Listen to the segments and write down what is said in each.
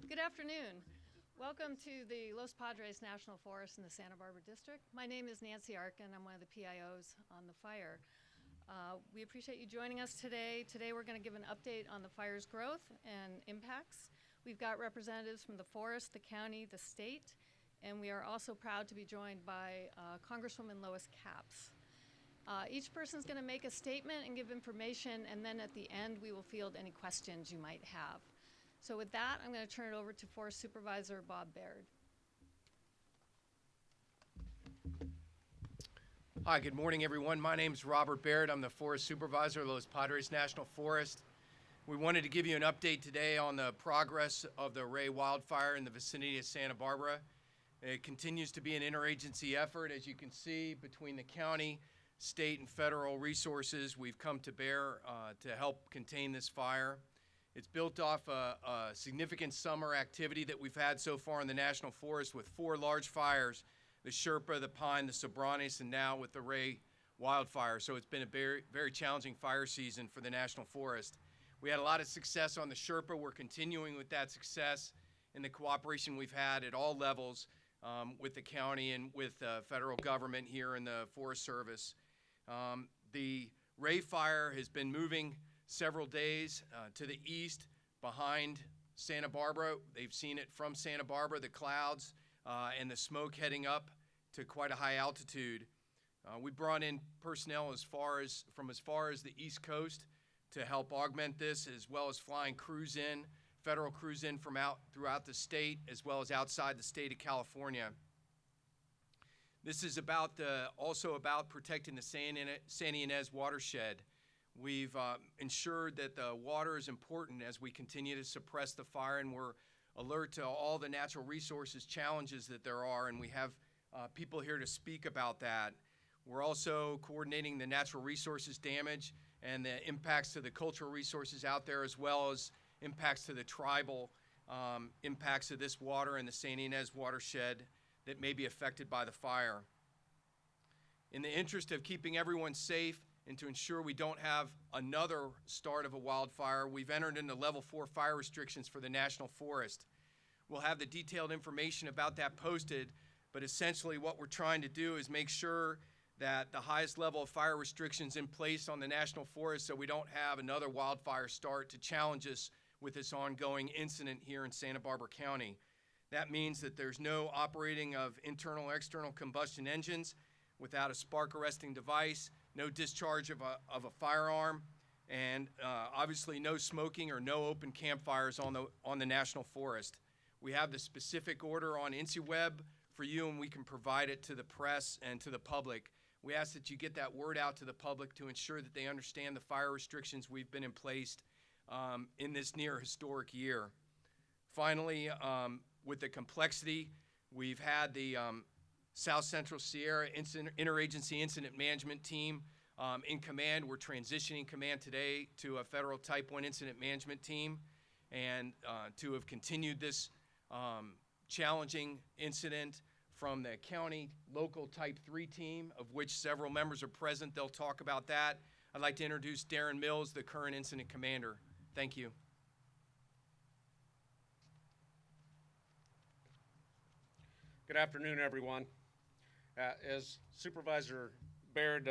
Good afternoon. Welcome to the Los Padres National Forest in the Santa Barbara District. My name is Nancy Arkin. I'm one of the PIOs on the fire. We appreciate you joining us today. Today we're going to give an update on the fire's growth and impacts. We've got representatives from the forest, the county, the state, and we are also proud to be joined by Congresswoman Lois Capps. Each person is going to make a statement and give information, and then at the end we will field any questions you might have. So with that, I'm going to turn it over to Forest Supervisor Bob Baird. Hi, good morning, everyone. My name is Robert Baird. I'm the Forest Supervisor of Los Padres National Forest. We wanted to give you an update today on the progress of the Ray wildfire in the vicinity of Santa Barbara. It continues to be an interagency effort. As you can see, between the county, state, and federal resources, we've come to bear to help contain this fire. It's built off a significant summer activity that we've had so far in the National Forest with 4 large fires, the Sherpa, the Pine, the Sobranes, and now with the Ray wildfire. So it's been a very, very challenging fire season for the National Forest. We had a lot of success on the Sherpa. We're continuing with that success in the cooperation we've had at all levels with the county and with the federal government here in the Forest Service. The Ray fire has been moving several days to the east behind Santa Barbara. They've seen it from Santa Barbara, the clouds and the smoke heading up to quite a high altitude. We brought in personnel from as far as the East Coast to help augment this, as well as flying crews in, federal crews in from throughout the state, as well as outside the state of California. This is also about protecting the San Ynez watershed. We've ensured that the water is important as we continue to suppress the fire, and we're alert to all the natural resources challenges that there are, and we have people here to speak about that. We're also coordinating the natural resources damage and the impacts to the cultural resources out there, as well as impacts to the tribal impacts of this water and the San Ynez watershed that may be affected by the fire. In the interest of keeping everyone safe and to ensure we don't have another start of a wildfire, we've entered into level 4 fire restrictions for the National Forest. We'll have the detailed information about that posted, but essentially what we're trying to do is make sure that the highest level of fire restrictions in place on the National Forest so we don't have another wildfire start to challenge us with this ongoing incident here in Santa Barbara County. That means that there's no operating of internal or external combustion engines without a spark arresting device, no discharge of a firearm, and obviously no smoking or no open campfires on the National Forest. We have the specific order on InciWeb for you, and we can provide it to the press and to the public. We ask that you get that word out to the public to ensure that they understand the fire restrictions we've been in place in this near historic year. Finally, with the complexity, we've had the South Central Sierra Interagency Incident Management Team in command. We're transitioning command today to a federal Type 1 Incident Management Team, and to have continued this challenging incident from the county local Type 3 team, of which several members are present. They'll talk about that. I'd like to introduce Darren Mills, the current incident commander. Thank you. Good afternoon, everyone. As Supervisor Baird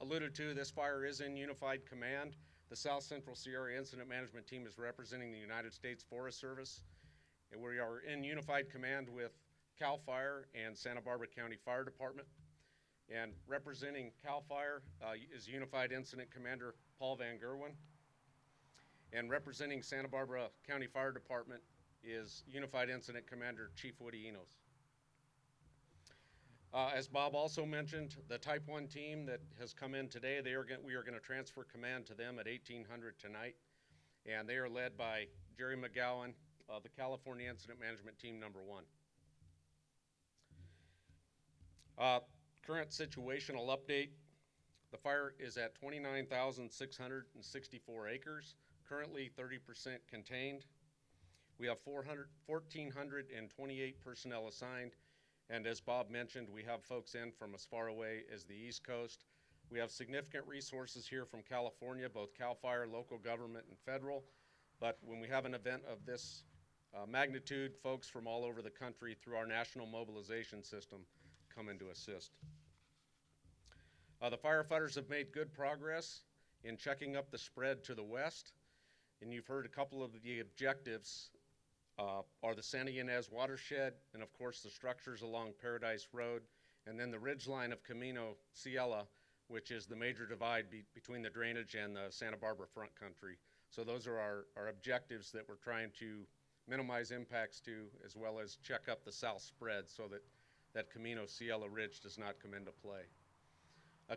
alluded to, this fire is in unified command. The South Central Sierra Incident Management Team is representing the United States Forest Service, and we are in unified command with CAL FIRE and Santa Barbara County Fire Department. And representing CAL FIRE is Unified Incident Commander Paul Van Gerwen, and representing Santa Barbara County Fire Department is Unified Incident Commander Chief Woody Enos. As Bob also mentioned, the Type 1 team that has come in today, we are going to transfer command to them at 1800 tonight, and they are led by Jerry McGowan, the California Incident Management Team number 1. Current situational update: the fire is at 29,664 acres, currently 30% contained. We have 1,428 personnel assigned. And as Bob mentioned, we have folks in from as far away as the East Coast. We have significant resources here from California, both CAL FIRE, local government, and federal. But when we have an event of this magnitude folks from all over the country through our national mobilization system come in to assist. The firefighters have made good progress in checking up the spread to the west, and you've heard a couple of the objectives are the Santa Ynez Watershed, and of course the structures along Paradise Road, and then the ridgeline of Camino Ciela, which is the major divide between the drainage and the Santa Barbara front country. So those are our objectives that we're trying to minimize impacts to, as well as check up the south spread so that Camino Ciela Ridge does not come into play.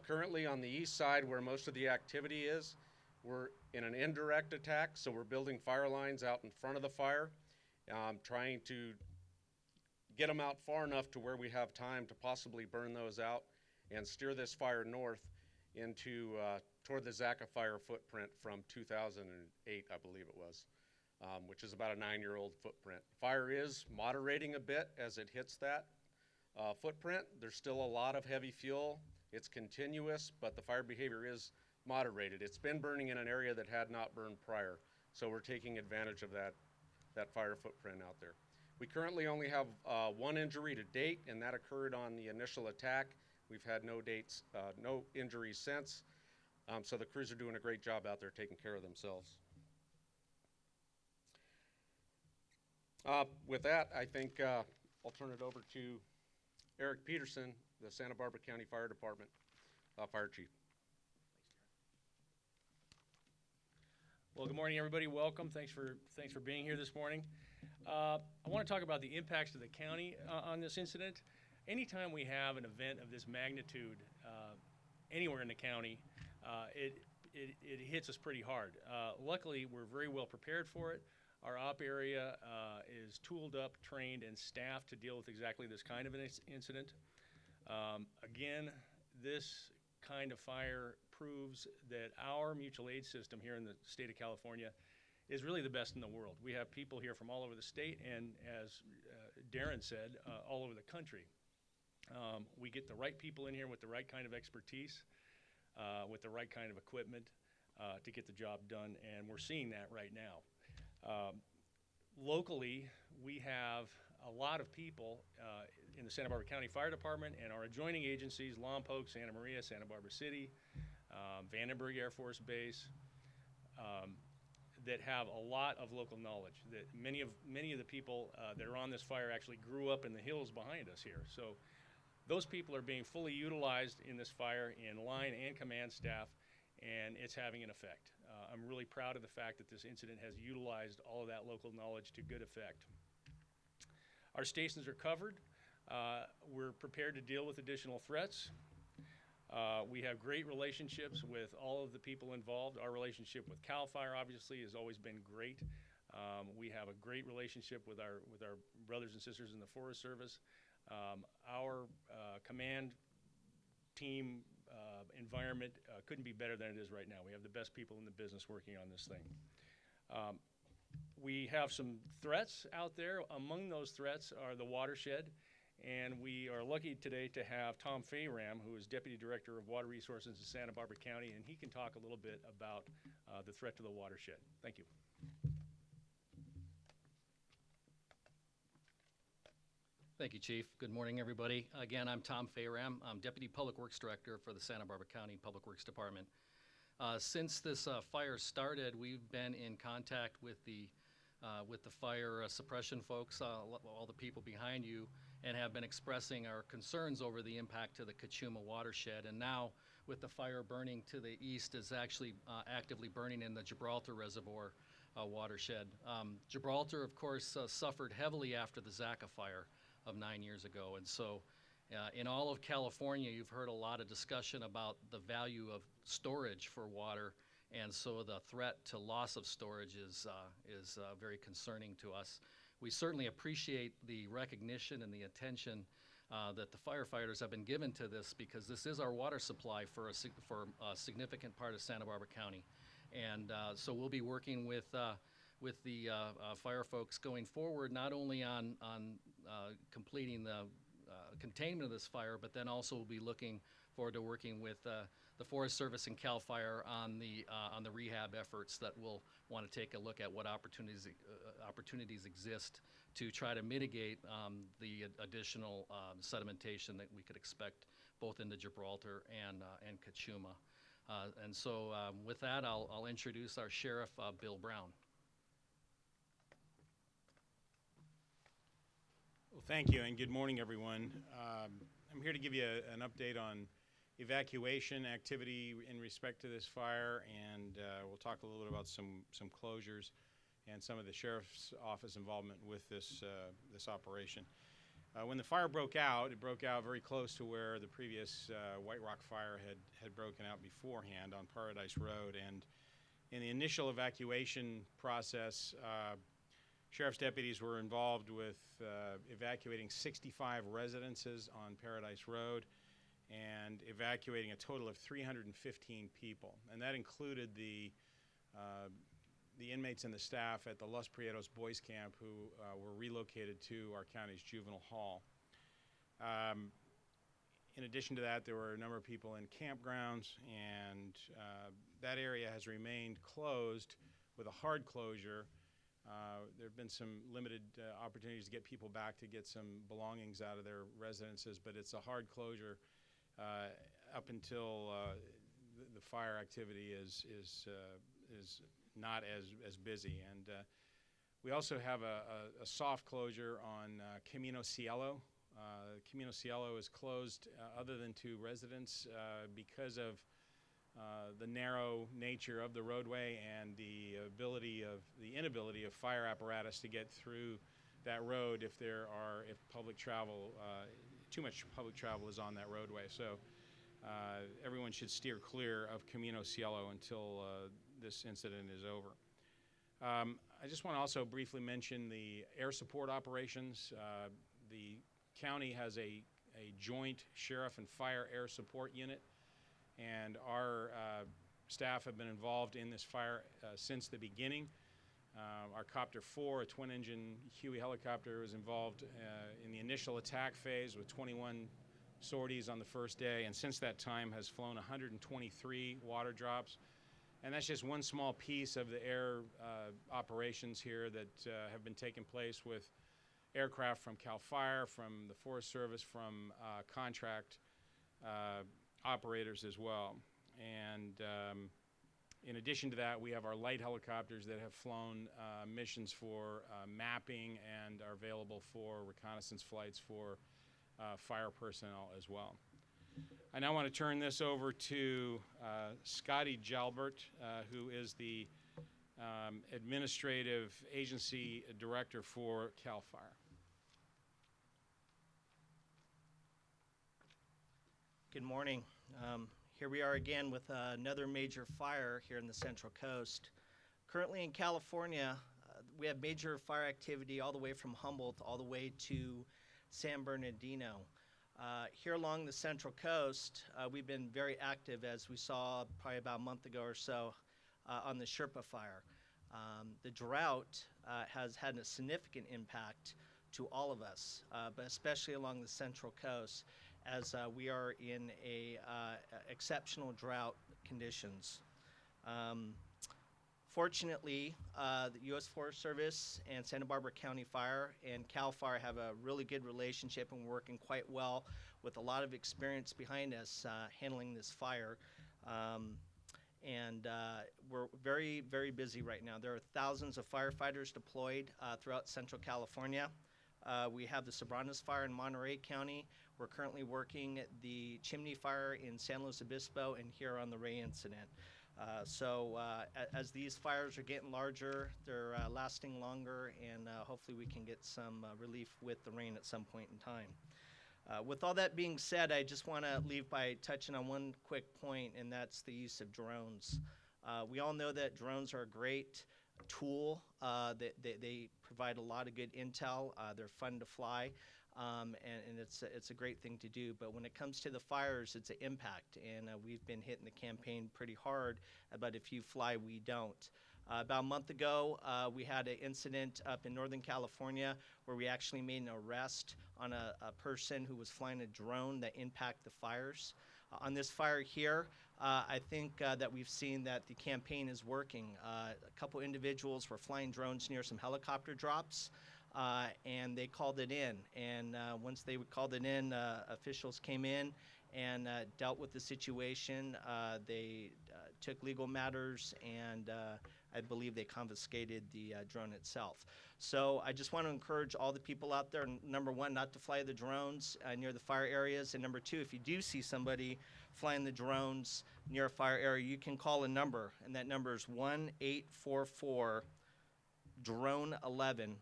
Currently on the east side, where most of the activity is, we're in an indirect attack, so we're building fire lines out in front of the fire, trying to get them out far enough to where we have time to possibly burn those out and steer this fire north into toward the Zaca fire footprint from 2008, I believe it was, which is about a 9-year-old footprint. Fire is moderating a bit as it hits that footprint. There's still a lot of heavy fuel. It's continuous, but the fire behavior is moderated. It's been burning in an area that had not burned prior, so we're taking advantage of that fire footprint out there. We currently only have one injury to date, and that occurred on the initial attack. We've had no injuries since, so the crews are doing a great job out there taking care of themselves. With that, I think I'll turn it over to Eric Peterson, the Santa Barbara County Fire Department Fire Chief. Well, good morning, everybody. Welcome. Thanks for being here this morning. I want to talk about the impacts to the county on this incident. Anytime we have an event of this magnitude anywhere in the county, it hits us pretty hard. Luckily, we're very well prepared for it. Our op area is tooled up, trained, and staffed to deal with exactly this kind of an incident. Again, this kind of fire proves that our mutual aid system here in the state of California is really the best in the world. We have people here from all over the state and, as Darren said, all over the country. We get the right people in here with the right kind of expertise, with the right kind of equipment to get the job done, and we're seeing that right now. Locally, we have a lot of people in the Santa Barbara County Fire Department and our adjoining agencies, Lompoc, Santa Maria, Santa Barbara City, Vandenberg Air Force Base, that have a lot of local knowledge. That many of the people that are on this fire actually grew up in the hills behind us here. So those people are being fully utilized in this fire in line and command staff, and it's having an effect. I'm really proud of the fact that this incident has utilized all of that local knowledge to good effect. Our stations are covered. We're prepared to deal with additional threats. We have great relationships with all of the people involved. Our relationship with CAL FIRE obviously has always been great. We have a great relationship with our brothers and sisters in the Forest Service. Our command team environment couldn't be better than it is right now. We have the best people in the business working on this thing. We have some threats out there. Among those threats are the Watershed, and we are lucky today to have Tom Fayram, who is Deputy Director of Water Resources in Santa Barbara County, and he can talk a little bit about the threat to the watershed. Thank you. Thank you, Chief. Good morning, everybody. Again, I'm Tom Fayram. I'm Deputy Public Works Director for the Santa Barbara County Public Works Department. Since this fire started, we've been in contact with the fire suppression folks, all the people behind you, and have been expressing our concerns over the impact to the Cachuma watershed. And now, with the fire burning to the east, is actually actively burning in the Gibraltar Reservoir watershed. Gibraltar, of course, suffered heavily after the Zaca fire of 9 years ago. And so in all of California, you've heard a lot of discussion about the value of storage for water. And so the threat to loss of storage is very concerning to us. We certainly appreciate the recognition and the attention that the firefighters have been given to this, because this is our water supply for a significant part of Santa Barbara County. And so we'll be working with the fire folks going forward, not only on completing the containment of this fire, but then also we'll be looking forward to working with the Forest Service and CAL FIRE on the rehab efforts that we'll want to take a look at what opportunities exist to try to mitigate the additional sedimentation that we could expect both into Gibraltar and Kachuma. And so with that, I'll introduce our Sheriff, Bill Brown. Well, thank you, and good morning, everyone. I'm here to give you an update on evacuation activity in respect to this fire, and we'll talk a little bit about some closures and some of the Sheriff's Office involvement with this operation. When the fire broke out, it broke out very close to where the previous White Rock fire had broken out beforehand on Paradise Road. And in the initial evacuation process, Sheriff's deputies were involved with evacuating 65 residences on Paradise Road and evacuating a total of 315 people. And that included the inmates and the staff at the Los Prietos Boys Camp who were relocated to our county's juvenile hall. In addition to that, there were a number of people in campgrounds, and that area has remained closed with a hard closure. There have been some limited opportunities to get people back to get some belongings out of their residences, but it's a hard closure up until the fire activity is not as busy. And we also have a soft closure on Camino Cielo. Camino Cielo is closed other than to residents because of the narrow nature of the roadway and the inability of fire apparatus to get through that road if public travel, too much public travel is on that roadway. So everyone should steer clear of Camino Cielo until this incident is over. I just want to also briefly mention the air support operations. The county has a joint sheriff and fire air support unit, and our staff have been involved in this fire since the beginning. Our Copter 4, a twin-engine Huey helicopter, was involved in the initial attack phase with 21 sorties on the first day, and since that time has flown 123 water drops. And that's just one small piece of the air operations here that have been taking place with aircraft from CAL FIRE, from the Forest Service, from contract operators as well. And in addition to that, we have our light helicopters that have flown missions for mapping and are available for reconnaissance flights for fire personnel as well. I now want to turn this over to Scotty Jalbert, who is the Administrative Agency Director for CAL FIRE. Good morning. Here we are again with another major fire here in the Central Coast. Currently in California, we have major fire activity all the way from Humboldt all the way to San Bernardino. Here along the Central Coast, we've been very active, as we saw probably about a month ago or so, on the Sherpa fire. The drought has had a significant impact to all of us, but especially along the Central Coast, as we are in exceptional drought conditions. Fortunately, the U.S. Forest Service and Santa Barbara County Fire and CAL FIRE have a really good relationship, and we're working quite well with a lot of experience behind us handling this fire. We're very, very busy right now. There are thousands of firefighters deployed throughout Central California. We have the Sobranos fire in Monterey County. We're currently working the Chimney fire in San Luis Obispo, and here on the Ray incident. As these fires are getting larger, they're lasting longer, and hopefully we can get some relief with the rain at some point in time. With all that being said, I just want to leave by touching on one quick point, and that's the use of drones. We all know that drones are a great tool. They provide a lot of good intel. They're fun to fly, and it's a great thing to do. But when it comes to the fires, it's an impact, and we've been hitting the campaign pretty hard. But if you fly, we don't. About a month ago, we had an incident up in Northern California where we actually made an arrest on a person who was flying a drone that impacted the fires. On this fire here, I think that we've seen that the campaign is working. A couple individuals were flying drones near some helicopter drops, and they called it in. And once they called it in, officials came in and dealt with the situation. They took legal matters, and I believe they confiscated the drone itself. So I just want to encourage all the people out there, number one, not to fly the drones near the fire areas, and number two, if you do see somebody flying the drones near a fire area, you can call a number, and that number is 1-844-DRONE-11,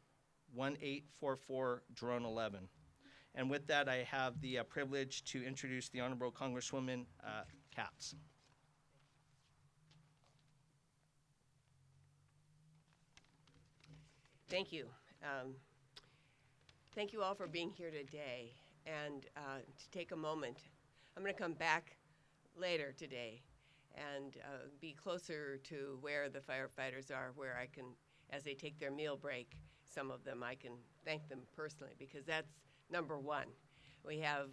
1-844-DRONE-11. And with that, I have the privilege to introduce the Honorable Congresswoman Katz. Thank you. Thank you all for being here today. And to take a moment, I'm going to come back later today and be closer to where the firefighters are, where I can, as they take their meal break, some of them, I can thank them personally, because that's number one. We have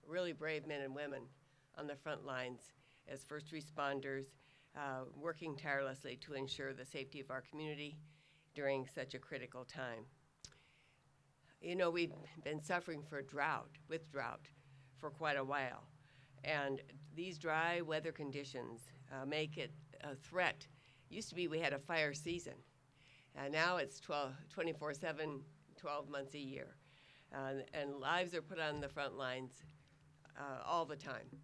really brave men and women on the front lines as first responders, working tirelessly to ensure the safety of our community during such a critical time. You know, we've been suffering with drought for quite a while. And these dry weather conditions make it a threat. Used to be we had a fire season. Now it's 24/7, 12 months a year. And lives are put on the front lines all the time.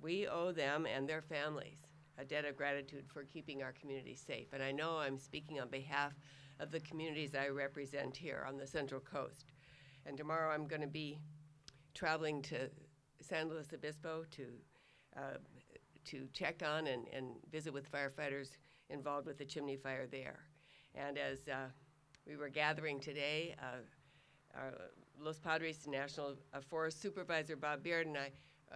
We owe them and their families a debt of gratitude for keeping our community safe. And I know I'm speaking on behalf of the communities I represent here on the Central Coast. And tomorrow I'm going to be traveling to San Luis Obispo to check on and visit with firefighters involved with the chimney fire there. And as we were gathering today, our Los Padres National Forest Supervisor Bob Beard and I,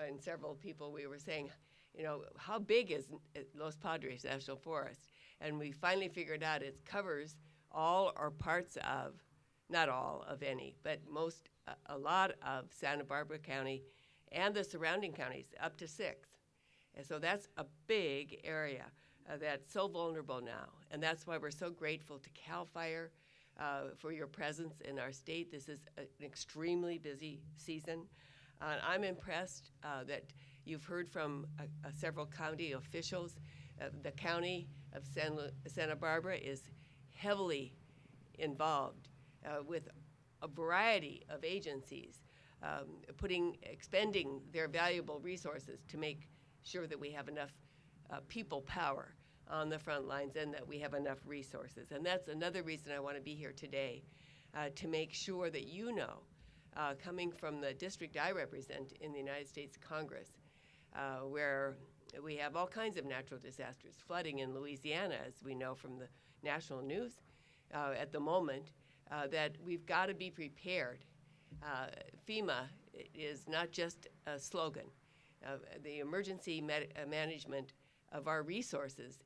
and several people, we were saying, you know, how big is Los Padres National Forest? And we finally figured out it covers all or parts of, not all of any, but a lot of Santa Barbara County and the surrounding counties, up to 6. And so that's a big area that's so vulnerable now. And that's why we're so grateful to CAL FIRE for your presence in our state. This is an extremely busy season. I'm impressed that you've heard from several county officials. The county of Santa Barbara is heavily involved with a variety of agencies, expending their valuable resources to make sure that we have enough people power on the front lines and that we have enough resources. And that's another reason I want to be here today, to make sure that you know, coming from the district I represent in the United States Congress, where we have all kinds of natural disasters, flooding in Louisiana, as we know from the national news at the moment, that we've got to be prepared. FEMA is not just a slogan. The emergency management of our resources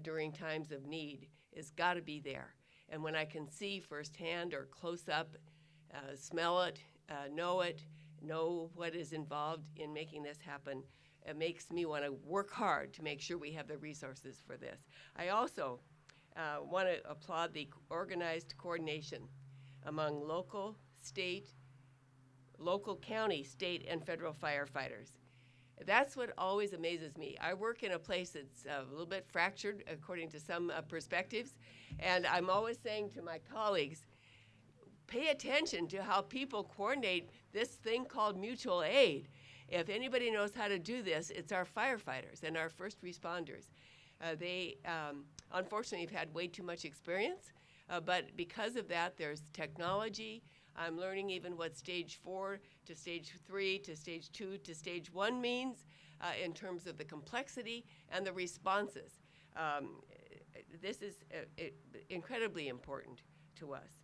during times of need has got to be there. And when I can see firsthand or close up, smell it, know what is involved in making this happen, it makes me want to work hard to make sure we have the resources for this. I also want to applaud the organized coordination among local, county, state, and federal firefighters. That's what always amazes me. I work in a place that's a little bit fractured according to some perspectives, and I'm always saying to my colleagues, pay attention to how people coordinate this thing called mutual aid. If anybody knows how to do this, it's our firefighters and our first responders. They unfortunately have had way too much experience, but because of that, there's technology. I'm learning even what stage 4 to stage 3 to stage 2 to stage 1 means in terms of the complexity and the responses. This is incredibly important to us.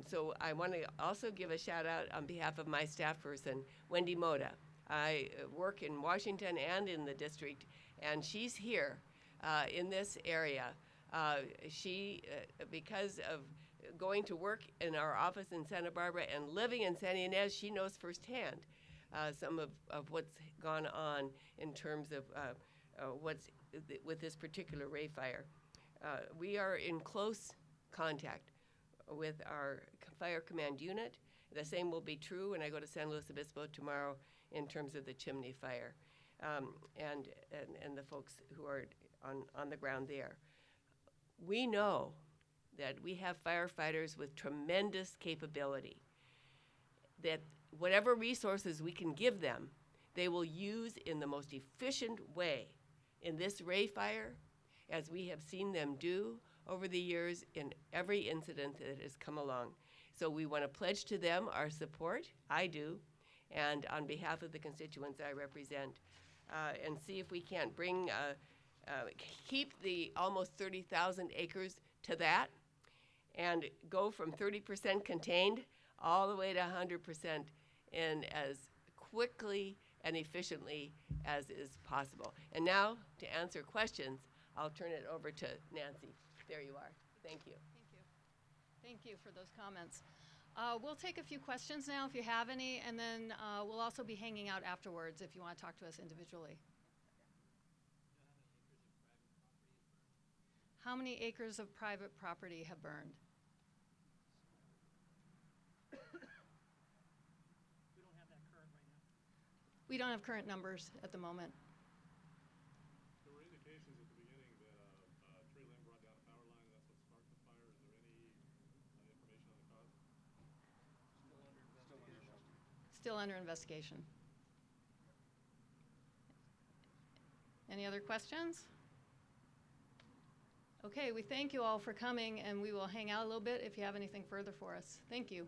So I want to also give a shout out on behalf of my staff person, Wendy Moda. I work in Washington and in the district, and she's here in this area. She, because of going to work in our office in Santa Barbara and living in Santa Ynez, she knows firsthand some of what's gone on in terms of what's with this particular Ray fire. We are in close contact with our fire command unit. The same will be true when I go to San Luis Obispo tomorrow in terms of the chimney fire, and the folks who are on the ground there. We know that we have firefighters with tremendous capability, that whatever resources we can give them, they will use in the most efficient way in this Ray fire, as we have seen them do over the years in every incident that has come along. So we want to pledge to them our support, I do, and on behalf of the constituents I represent, and see if we can't bring, keep the almost 30,000 acres to that, and go from 30% contained all the way to 100% in as quickly and efficiently as is possible. And now, to answer questions, I'll turn it over to Nancy. There you are. Thank you. Thank you. Thank you for those comments. We'll take a few questions now if you have any, and then we'll also be hanging out afterwards if you want to talk to us individually. How many acres of private property have burned? We don't have current numbers at the moment. There were indications at the beginning that tree limb brought down a power line, and that's what sparked the fire. Is there any information on the cause? Still under investigation. Any other questions? Okay, we thank you all for coming, and we will hang out a little bit if you have anything further for us. Thank you.